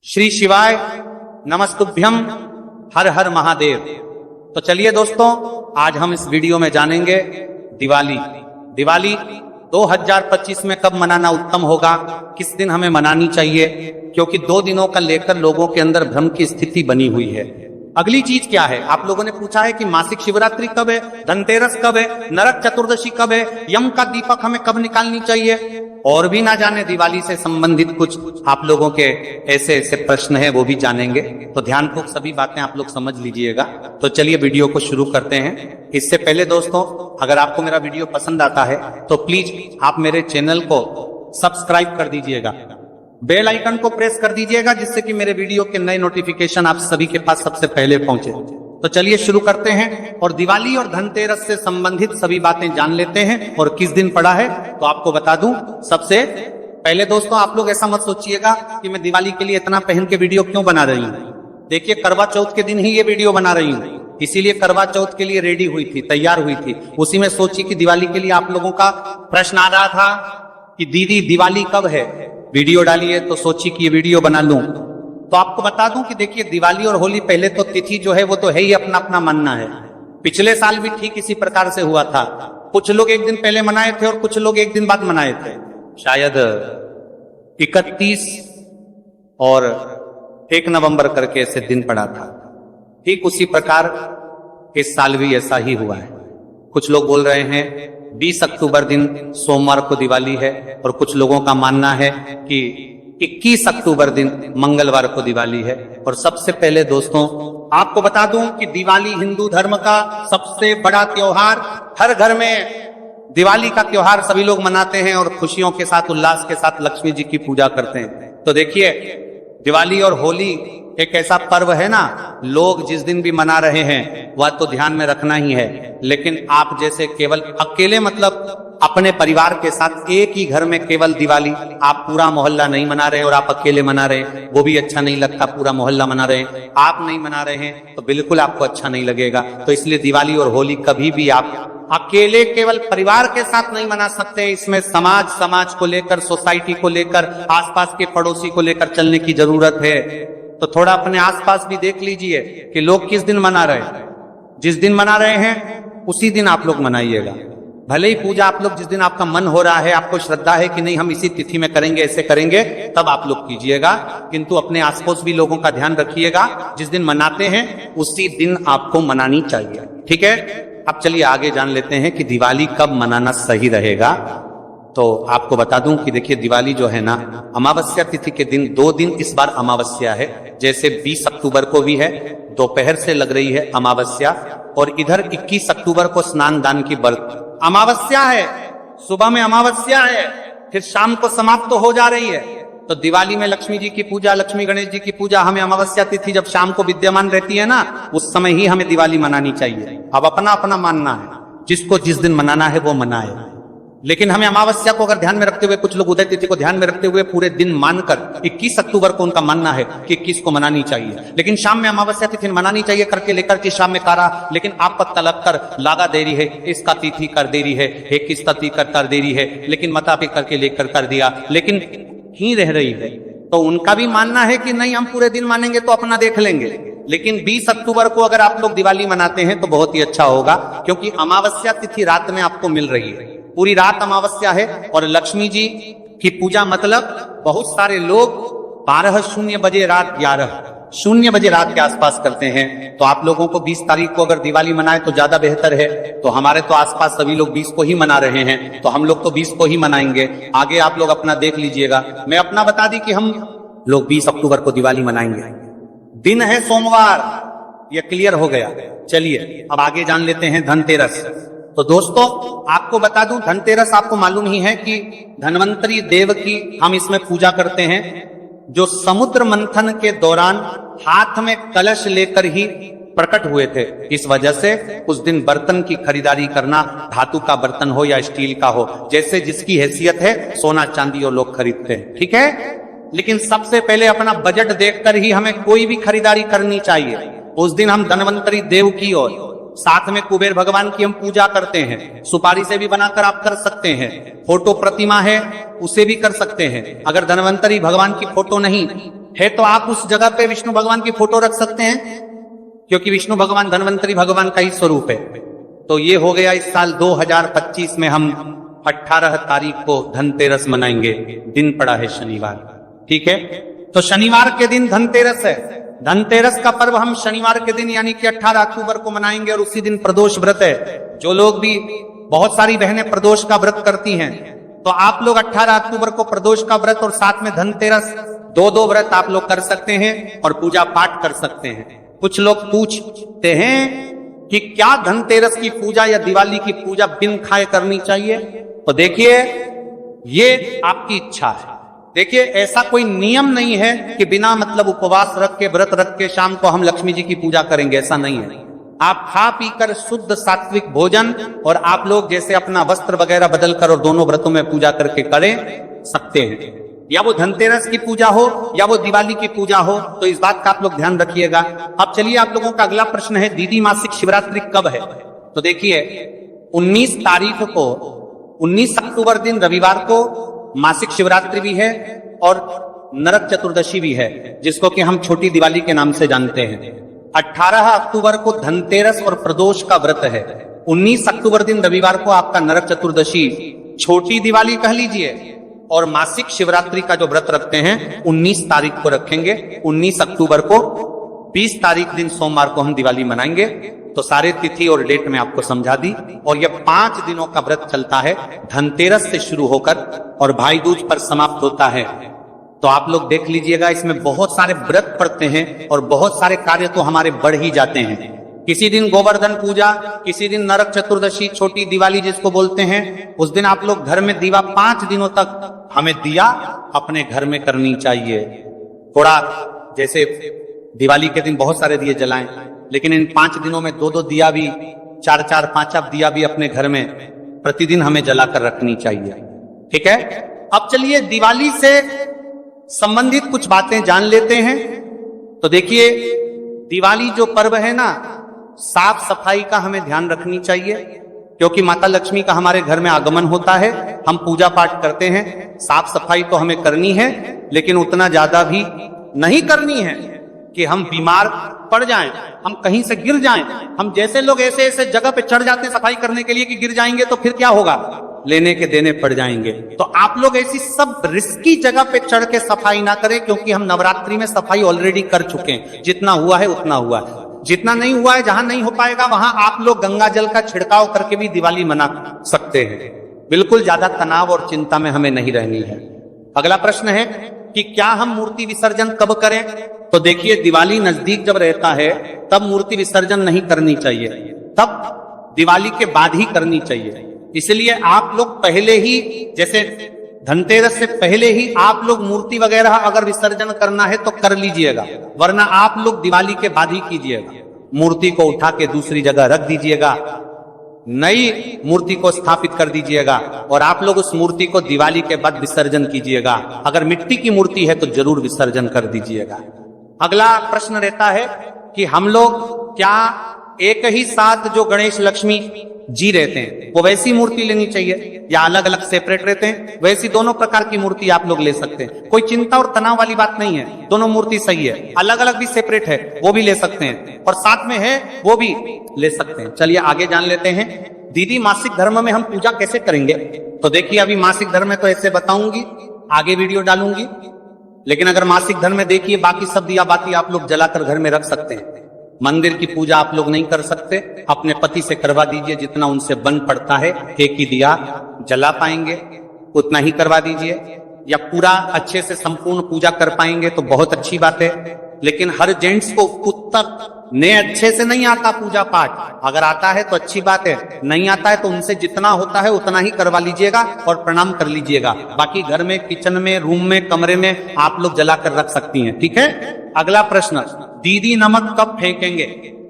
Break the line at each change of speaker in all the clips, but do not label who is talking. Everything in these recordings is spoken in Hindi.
श्री शिवाय नमस्तुभ्यम, हर हर महादेव। तो चलिए दोस्तों, आज हम इस वीडियो में जानेंगे दिवाली 2025 में कब मनाना उत्तम होगा, किस दिन हमें मनानी चाहिए, क्योंकि 2 दिनों का लेकर लोगों के अंदर भ्रम की स्थिति बनी हुई है। अगली चीज क्या है, आप लोगों ने पूछा है कि मासिक शिवरात्रि कब है, धनतेरस कब है, नरक चतुर्दशी कब है, यम का दीपक हमें कब निकालनी चाहिए, और भी ना जाने दिवाली से संबंधित कुछ आप लोगों के ऐसे ऐसे प्रश्न है, वो भी जानेंगे। तो ध्यानपूर्वक सभी बातें आप लोग समझ लीजिएगा। तो चलिए वीडियो को शुरू करते हैं। इससे पहले दोस्तों, अगर आपको मेरा वीडियो पसंद आता है तो प्लीज आप मेरे चैनल को सब्सक्राइब कर दीजिएगा, बेल आइकन को प्रेस कर दीजिएगा, जिससे कि मेरे वीडियो के नए नोटिफिकेशन आप सभी के पास सबसे पहले पहुंचे। तो चलिए शुरू करते हैं और दिवाली और धनतेरस से संबंधित सभी बातें जान लेते हैं। और किस दिन पड़ा है तो आपको बता दूं। सबसे पहले दोस्तों, आप लोग ऐसा मत सोचिएगा कि मैं दिवाली के लिए इतना पहन के वीडियो क्यों बना रही हूँ। देखिए, करवा चौथ के दिन ही ये वीडियो बना रही हूँ, इसीलिए करवा चौथ के लिए रेडी हुई थी, तैयार हुई थी। उसी में सोची कि दिवाली के लिए आप लोगों का प्रश्न आ रहा था कि दीदी दिवाली कब है, वीडियो डाली है, तो सोची कि ये वीडियो बना लूं। तो आपको बता दूं कि देखिए, दिवाली और होली पहले तो तिथि जो है वो तो है ही, अपना अपना मानना है। पिछले साल भी ठीक इसी प्रकार से हुआ था। कुछ लोग एक दिन पहले मनाए थे और कुछ लोग एक दिन बाद मनाए थे। शायद 31 और 1 नवंबर करके ऐसे दिन पड़ा था। ठीक उसी प्रकार इस साल भी ऐसा ही हुआ है। कुछ लोग बोल रहे हैं 20 अक्टूबर दिन सोमवार को दिवाली है, और कुछ लोगों का मानना है कि 21 अक्टूबर दिन मंगलवार को दिवाली है। और सबसे पहले दोस्तों, आपको बता दूं कि दिवाली हिंदू धर्म का सबसे बड़ा त्योहार, हर घर में दिवाली का त्योहार सभी लोग मनाते हैं और खुशियों के साथ, उल्लास के साथ लक्ष्मी जी की पूजा करते हैं। तो देखिए, दिवाली और होली एक ऐसा पर्व है ना, लोग जिस दिन भी मना रहे हैं वह तो ध्यान में रखना ही है। लेकिन आप जैसे केवल अकेले, मतलब अपने परिवार के साथ एक ही घर में केवल दिवाली, आप पूरा मोहल्ला नहीं मना रहे और आप अकेले मना रहे, वो भी अच्छा नहीं लगता। पूरा मोहल्ला मना रहे, आप नहीं मना रहे हैं तो बिल्कुल आपको अच्छा नहीं लगेगा। तो इसलिए दिवाली और होली कभी भी आप अकेले केवल परिवार के साथ नहीं मना सकते। इसमें समाज को लेकर, सोसाइटी को लेकर, आसपास के पड़ोसी को लेकर चलने की जरूरत है। तो थोड़ा अपने आसपास भी देख लीजिए कि लोग किस दिन मना रहे हैं। जिस दिन मना रहे हैं उसी दिन आप लोग मनाइएगा। भले ही पूजा आप लोग जिस दिन आपका मन हो रहा है, आपको श्रद्धा है कि नहीं हम इसी तिथि में करेंगे, ऐसे करेंगे, तब आप लोग कीजिएगा। किंतु अपने आसपास भी लोगों का ध्यान रखिएगा, जिस दिन मनाते हैं उसी दिन आपको मनानी चाहिए। ठीक है, अब चलिए आगे जान लेते हैं कि दिवाली कब मनाना सही रहेगा। तो आपको बता दूं कि देखिए, दिवाली जो है ना, अमावस्या तिथि के दिन 2 दिन इस बार अमावस्या है। जैसे 20 अक्टूबर को भी है, दोपहर से लग रही है अमावस्या, और इधर 21 अक्टूबर को स्नान दान की व्रत अमावस्या है। सुबह में अमावस्या है, फिर शाम को समाप्त तो हो जा रही है। तो दिवाली में लक्ष्मी जी की पूजा, लक्ष्मी गणेश जी की पूजा, हमें अमावस्या तिथि जब शाम को विद्यमान रहती है ना, उस समय ही हमें दिवाली मनानी चाहिए। अब अपना अपना मानना है, जिसको जिस दिन मनाना है वो मनाए। लेकिन हमें अमावस्या को अगर ध्यान में रखते हुए, कुछ लोग उदय तिथि को ध्यान में रखते हुए पूरे दिन मानकर 21 अक्टूबर को उनका मानना है कि 21 को मनानी चाहिए। लेकिन शाम में अमावस्या तिथि मनानी चाहिए करके लेकर के शाम में कारा, लेकिन आप पत्ता लगकर लागा देरी है, इसका तिथि कर देरी है, 21 तिथि कर देरी है, लेकिन मता पे करके लेकर कर दिया, लेकिन ही रह रही है। तो उनका भी मानना है कि नहीं हम पूरे दिन मानेंगे तो अपना देख लेंगे। लेकिन 20 अक्टूबर को अगर आप लोग दिवाली मनाते हैं तो बहुत ही अच्छा होगा, क्योंकि अमावस्या तिथि रात में आपको मिल रही है। पूरी रात अमावस्या है और लक्ष्मी जी की पूजा, मतलब बहुत सारे लोग 12:00 बजे रात 11:00 बजे रात के आसपास करते हैं। तो आप लोगों को 20 तारीख को अगर दिवाली मनाए तो ज्यादा बेहतर है। तो हमारे तो आसपास सभी लोग 20 को ही मना रहे हैं, तो हम लोग तो 20 को ही मनाएंगे। आगे आप लोग अपना देख लीजिएगा। मैं अपना बता दी कि हम लोग 20 अक्टूबर को दिवाली मनाएंगे। दिन है सोमवार, ये क्लियर हो गया। चलिए अब आगे जान लेते हैं धनतेरस। तो दोस्तों, आपको बता दूं, धनतेरस आपको मालूम ही है कि धन्वंतरी देव की हम इसमें पूजा करते हैं, जो समुद्र मंथन के दौरान हाथ में कलश लेकर ही प्रकट हुए थे। इस वजह से उस दिन बर्तन की खरीदारी करना, धातु का बर्तन हो या स्टील का हो, जैसे जिसकी हैसियत है, सोना चांदी और लोग खरीदते हैं। ठीक है, लेकिन सबसे पहले अपना बजट देखकर ही हमें कोई भी खरीदारी करनी चाहिए। उस दिन हम धन्वंतरी देव की और साथ में कुबेर भगवान की हम पूजा करते हैं। सुपारी से भी बनाकर आप कर सकते हैं, फोटो प्रतिमा है उसे भी कर सकते हैं। अगर धन्वंतरी भगवान की फोटो नहीं है तो आप उस जगह पे विष्णु भगवान की फोटो रख सकते हैं, क्योंकि विष्णु भगवान धन्वंतरी भगवान का ही स्वरूप है। तो ये हो गया, इस साल 2025 में हम 18 तारीख को धनतेरस मनाएंगे। दिन पड़ा है शनिवार, ठीक है। तो शनिवार के दिन धनतेरस है। धनतेरस का पर्व हम शनिवार के दिन यानी कि 18 अक्टूबर को मनाएंगे, और उसी दिन प्रदोष व्रत है। जो लोग भी, बहुत सारी बहनें प्रदोष का व्रत करती हैं, तो आप लोग 18 अक्टूबर को प्रदोष का व्रत और साथ में धनतेरस, दो व्रत आप लोग कर सकते हैं और पूजा पाठ कर सकते हैं। कुछ लोग पूछते हैं कि क्या धनतेरस की पूजा या दिवाली की पूजा बिन खाए करनी चाहिए? तो देखिए, ये आपकी इच्छा है। देखिए, ऐसा कोई नियम नहीं है कि बिना मतलब उपवास रख के, व्रत रख के शाम को हम लक्ष्मी जी की पूजा करेंगे, ऐसा नहीं है। आप खा पी कर शुद्ध सात्विक भोजन, और आप लोग जैसे अपना वस्त्र वगैरह बदल कर और दोनों व्रतों में पूजा करके करें सकते हैं। या वो धनतेरस की पूजा हो या वो दिवाली की पूजा हो, तो इस बात का आप लोग ध्यान रखिएगा। अब चलिए, आप लोगों का अगला प्रश्न है, दीदी मासिक शिवरात्रि कब है? तो देखिए, 19 तारीख को, 19 अक्टूबर दिन रविवार को मासिक शिवरात्रि भी है और नरक चतुर्दशी भी है, जिसको कि हम छोटी दिवाली के नाम से जानते हैं। 18 अक्टूबर को धनतेरस और प्रदोष का व्रत है। 19 अक्टूबर दिन रविवार को आपका नरक चतुर्दशी, छोटी दिवाली कह लीजिए, और मासिक शिवरात्रि का जो व्रत रखते हैं 19 तारीख को रखेंगे। 19 अक्टूबर को 20 तारीख दिन सोमवार को हम दिवाली मनाएंगे। तो सारे तिथि और डेट में आपको समझा दी। और यह 5 दिनों का व्रत चलता है, धनतेरस से शुरू होकर और भाई दूज पर समाप्त होता है। तो आप लोग देख लीजिएगा, इसमें बहुत सारे व्रत पड़ते हैं और बहुत सारे कार्य तो हमारे बढ़ ही जाते हैं। किसी दिन गोवर्धन पूजा, किसी दिन नरक चतुर्दशी, छोटी दिवाली जिसको बोलते हैं, उस दिन आप लोग घर में दीवा 5 दिनों तक हमें दिया अपने घर में करनी चाहिए। थोड़ा जैसे दिवाली के दिन बहुत सारे दिए जलाएं, लेकिन इन 5 दिनों में 2-2 दिया भी, 4-4, 5 दिया भी अपने घर में प्रतिदिन हमें जलाकर रखनी चाहिए, ठीक है। अब चलिए, दिवाली से संबंधित कुछ बातें जान लेते हैं। तो देखिए, दिवाली जो पर्व है ना, साफ सफाई का हमें ध्यान रखनी चाहिए, क्योंकि माता लक्ष्मी का हमारे घर में आगमन होता है। हम पूजा पाठ करते हैं, साफ सफाई तो हमें करनी है, लेकिन उतना ज्यादा भी नहीं करनी है कि हम बीमार पड़ जाएं, हम कहीं से गिर जाएं। हम जैसे लोग ऐसे ऐसे जगह पे चढ़ जाते हैं सफाई करने के लिए कि गिर जाएंगे तो फिर क्या होगा, लेने के देने पड़ जाएंगे। तो आप लोग ऐसी सब रिस्की जगह पे चढ़ के सफाई ना करें, क्योंकि हम नवरात्रि में सफाई ऑलरेडी कर चुके हैं। जितना हुआ है उतना हुआ है, जितना नहीं हुआ है, जहां नहीं हो पाएगा वहां आप लोग गंगा जल का छिड़काव करके भी दिवाली मना सकते हैं। बिल्कुल ज्यादा तनाव और चिंता में हमें नहीं रहनी है। अगला प्रश्न है कि क्या हम मूर्ति विसर्जन कब करें? तो देखिए, दिवाली नजदीक जब रहता है तब मूर्ति विसर्जन नहीं करनी चाहिए, तब दिवाली के बाद ही करनी चाहिए। इसलिए आप लोग पहले ही, जैसे धनतेरस से पहले ही आप लोग मूर्ति वगैरह अगर विसर्जन करना है तो कर लीजिएगा, वरना आप लोग दिवाली के बाद ही कीजिएगा। मूर्ति को उठा के दूसरी जगह रख दीजिएगा, नई मूर्ति को स्थापित कर दीजिएगा, और आप लोग उस मूर्ति को दिवाली के बाद विसर्जन कीजिएगा। अगर मिट्टी की मूर्ति है तो जरूर विसर्जन कर दीजिएगा। अगला प्रश्न रहता है कि हम लोग क्या एक ही साथ जो गणेश लक्ष्मी जी रहते हैं वो वैसी मूर्ति लेनी चाहिए या अलग अलग सेपरेट रहते हैं? वैसी दोनों प्रकार की मूर्ति आप लोग ले सकते हैं, कोई चिंता और तनाव वाली बात नहीं है। दोनों मूर्ति सही है, अलग अलग भी सेपरेट है वो भी ले सकते हैं, और साथ में है वो भी ले सकते हैं। चलिए आगे जान लेते हैं, दीदी मासिक धर्म में हम पूजा कैसे करेंगे? तो देखिए, अभी मासिक धर्म में तो ऐसे बताऊंगी, आगे वीडियो डालूंगी, लेकिन अगर मासिक धर्म में देखिए, बाकी सब दिया बाती आप लोग जलाकर घर में रख सकते हैं। मंदिर की पूजा आप लोग नहीं कर सकते, अपने पति से करवा दीजिए, जितना उनसे बन पड़ता है, एक ही दिया जला पाएंगे उतना ही करवा दीजिए, या पूरा अच्छे से संपूर्ण पूजा कर पाएंगे तो बहुत अच्छी बात है। लेकिन हर जेंट्स को उत्तर ने अच्छे से नहीं आता पूजा पाठ, अगर आता है तो अच्छी बात है, नहीं आता है तो उनसे जितना होता है उतना ही करवा लीजिएगा और प्रणाम कर लीजिएगा। बाकी घर में, किचन में, रूम में, कमरे में आप लोग जलाकर रख सकती हैं, ठीक है। अगला प्रश्न, दीदी नमक कब फेंकेंगे?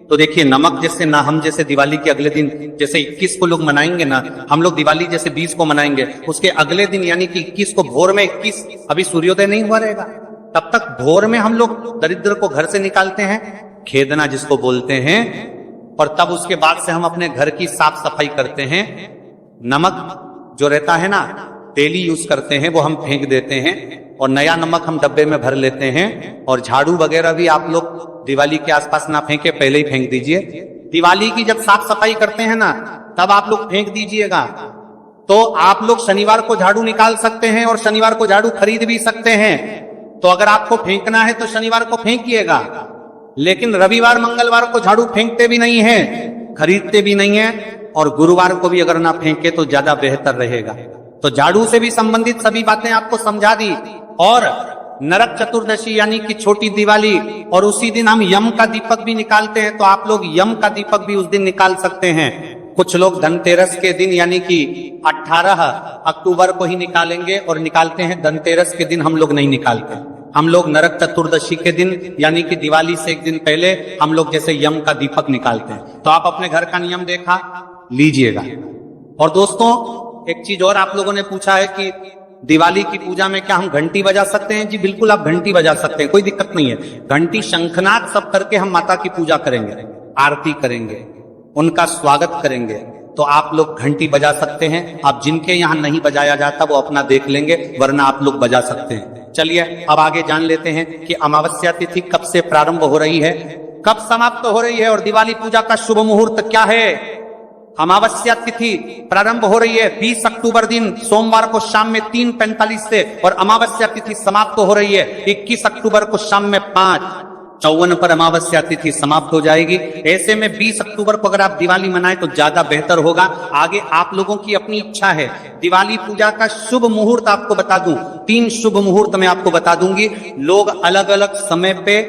तो देखिए, नमक जैसे ना, हम जैसे दिवाली के अगले दिन, जैसे 21 को लोग मनाएंगे ना, हम लोग दिवाली जैसे 20 को मनाएंगे, उसके अगले दिन यानी कि 21 को भोर में, 21 अभी सूर्योदय नहीं हुआ रहेगा, तब तक भोर में हम लोग दरिद्र को घर से निकालते हैं, खेदना जिसको बोलते हैं, और तब उसके बाद से हम अपने घर की साफ सफाई करते हैं। नमक जो रहता है ना, डेली यूज करते हैं, वो हम फेंक देते हैं। और नया नमक हम डब्बे में भर लेते हैं। और झाड़ू वगैरह भी आप लोग दिवाली के आसपास ना फेंके, पहले ही फेंक दीजिए। दिवाली की जब साफ सफाई करते हैं ना, तब आप लोग फेंक दीजिएगा। तो आप लोग शनिवार को झाड़ू निकाल सकते हैं और शनिवार को झाड़ू खरीद भी सकते हैं। तो अगर आपको फेंकना है तो शनिवार को फेंकिएगा, लेकिन रविवार मंगलवार को झाड़ू फेंकते भी नहीं है, खरीदते भी नहीं है, और गुरुवार को भी अगर ना फेंके तो ज्यादा बेहतर रहेगा। तो झाड़ू से भी संबंधित सभी बातें आपको समझा दी। और नरक चतुर्दशी यानी कि छोटी दिवाली, और उसी दिन हम यम का दीपक भी निकालते हैं, तो आप लोग यम का दीपक भी उस दिन निकाल सकते हैं। कुछ लोग धनतेरस के दिन यानी कि 18 अक्टूबर को ही निकालेंगे, और निकालते हैं धनतेरस के दिन हम लोग नहीं निकालते। हम लोग नरक चतुर्दशी के दिन यानी कि दिवाली से एक दिन पहले हम लोग जैसे यम का दीपक निकालते हैं। तो आप अपने घर का नियम देखा लीजिएगा। और दोस्तों, एक चीज और आप लोगों ने पूछा है कि दिवाली की पूजा में क्या हम घंटी बजा सकते हैं? जी बिल्कुल, आप घंटी बजा सकते हैं, कोई दिक्कत नहीं है। घंटी शंखनाद सब करके हम माता की पूजा करेंगे, आरती करेंगे, उनका स्वागत करेंगे। तो आप लोग घंटी बजा सकते हैं। आप जिनके यहाँ नहीं बजाया जाता वो अपना देख लेंगे, वरना आप लोग बजा सकते हैं। चलिए अब आगे जान लेते हैं कि अमावस्या तिथि कब से प्रारंभ हो रही है, कब समाप्त हो रही है, और दिवाली पूजा का शुभ मुहूर्त क्या है। अमावस्या तिथि प्रारंभ हो रही है 20 अक्टूबर दिन सोमवार को शाम में 3:45 से, और अमावस्या तिथि समाप्त हो रही है 21 अक्टूबर को शाम में 5:54 पर अमावस्या तिथि समाप्त हो जाएगी। ऐसे में 20 अक्टूबर को अगर आप दिवाली मनाएं तो ज्यादा बेहतर होगा। आगे आप लोगों की अपनी इच्छा है। दिवाली पूजा का शुभ मुहूर्त आपको बता दूं, 3 शुभ मुहूर्त मैं आपको बता दूंगी। लोग अलग अलग समय पे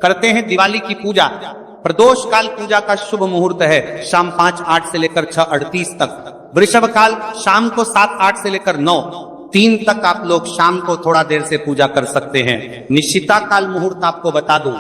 करते हैं दिवाली की पूजा। प्रदोष काल पूजा का शुभ मुहूर्त है शाम 5:08 से लेकर 6:38 तक। वृषभ काल शाम को 7:08 से लेकर 9:03 तक आप लोग शाम को थोड़ा देर से पूजा कर सकते हैं। निश्चिता काल मुहूर्त आपको बता दूं,